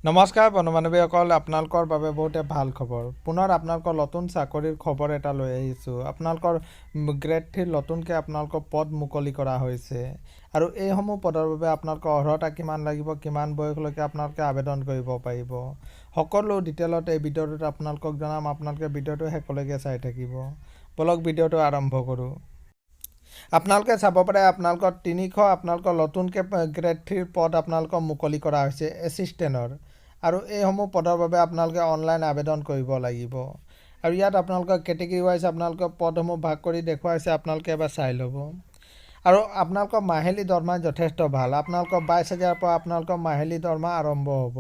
নমস্কাৰ বন্ধু-বান্ধৱীসকল, আপোনালোকৰ বাবে বহুতে ভাল খবৰ। পুনৰ আপোনালোকৰ নতুন চাকৰিৰ খবৰ এটা লৈ আহিছোঁ। আপোনালোকৰ গ্ৰেড 3 নতুনকৈ আপোনালোকৰ পদ মুকলি কৰা হৈছে আৰু এইসমূহ পদৰ বাবে আপোনালোকৰ অৰ্হতা কিমান লাগিব, কিমান বয়সলৈকে আপোনালোকে আবেদন কৰিব পাৰিব, সকলো ডিটেইলত এই ভিডিঅ'টোত আপোনালোকক জনাম। আপোনালোকে ভিডিঅ'টো শেষলৈকে চাই থাকিব। বলক ভিডিঅ'টো আৰম্ভ কৰোঁ। আপোনালোকে চাব পাৰে আপোনালোকৰ 300 আপোনালোকৰ নতুনকৈ গ্ৰেড 3 পদ আপোনালোকৰ মুকলি কৰা হৈছে এছিষ্টেণ্টৰ, আৰু এইসমূহ পদৰ বাবে আপোনালোকে অনলাইন আবেদন কৰিব লাগিব। আৰু ইয়াত আপোনালোকৰ কেটেগৰী ৱাইজ আপোনালোকৰ পদসমূহ ভাগ কৰি দেখুৱাইছে, আপোনালোকে এবাৰ চাই ল'ব। আৰু আপোনালোকৰ মাহিলী দৰমহা যথেষ্ট ভাল। আপোনালোকৰ 22,000ৰ পৰা আপোনালোকৰ মাহিলী দৰমহা আৰম্ভ হ'ব।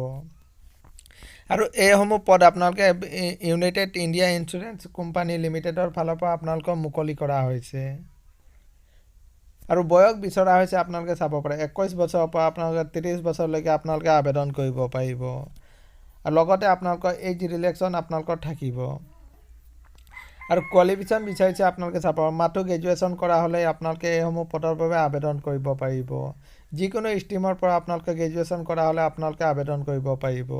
আৰু এইসমূহ পদ আপোনালোকে ইউনাইটেড ইণ্ডিয়া ইঞ্চুৰেঞ্চ কোম্পানী লিমিটেডৰ ফালৰ পৰা আপোনালোকৰ মুকলি কৰা হৈছে। আৰু বয়স বিচৰা হৈছে আপোনালোকে চাব পাৰে 21 বছৰৰ পৰা আপোনালোকে 30 বছৰলৈকে আপোনালোকে আবেদন কৰিব পাৰিব। আৰু লগতে আপোনালোকৰ এজ ৰিলেক্সন আপোনালোকৰ থাকিব। আৰু কোৱালিফিকেশ্যন বিচাৰিছে আপোনালোকে চাব, মাত্ৰ গ্ৰেজুৱেশ্যন কৰা হ'লে আপোনালোকে এইসমূহ পদৰ বাবে আবেদন কৰিব পাৰিব। যিকোনো ষ্ট্ৰীমৰ পৰা আপোনালোকে গ্ৰেজুৱেশ্যন কৰা হ'লে আপোনালোকে আবেদন কৰিব পাৰিব।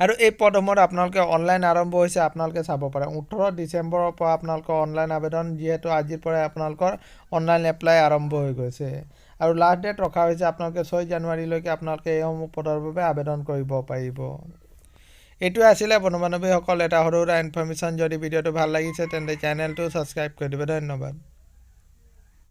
আৰু এই পদসমূহত আপোনালোকে অনলাইন আৰম্ভ হৈছে, আপোনালোকে চাব পাৰে 18 ডিচেম্বৰৰ পৰা আপোনালোকৰ অনলাইন আবেদন, যিহেতু আজিৰ পৰাই আপোনালোকৰ অনলাইন এপ্লাই আৰম্ভ হৈ গৈছে। আৰু লাষ্ট ডেট ৰখা হৈছে আপোনালোকে 6 জানুৱাৰীলৈকে আপোনালোকে এইসমূহ পদৰ বাবে আবেদন কৰিব পাৰিব। এইটোৱে আছিলে বন্ধু-বান্ধৱীসকল এটা সৰু সুৰা ইনফৰ্মেশ্যন। যদি ভিডিঅ'টো ভাল লাগিছে তেন্তে চেনেলটো ছাবস্ক্ৰাইব কৰি দিব। ধন্যবাদ।